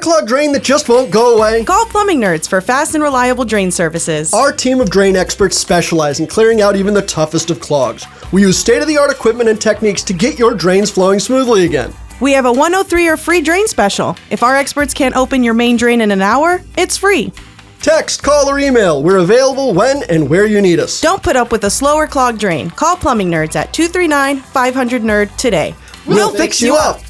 clogged drain that just won't go away? Call Plumbing Nerds for fast and reliable drain services. Our team of drain experts specialize in clearing out even the toughest of clogs. We use state-of-the-art equipment and techniques to get your drains flowing smoothly again. We have a 103 or free drain special. If our experts can't open your main drain in an hour, it's free. Text, call, or email. We're available when and where you need us. Don't put up with a slower clogged drain. Call Plumbing Nerds at 239-500-NERD today. We'll fix you up.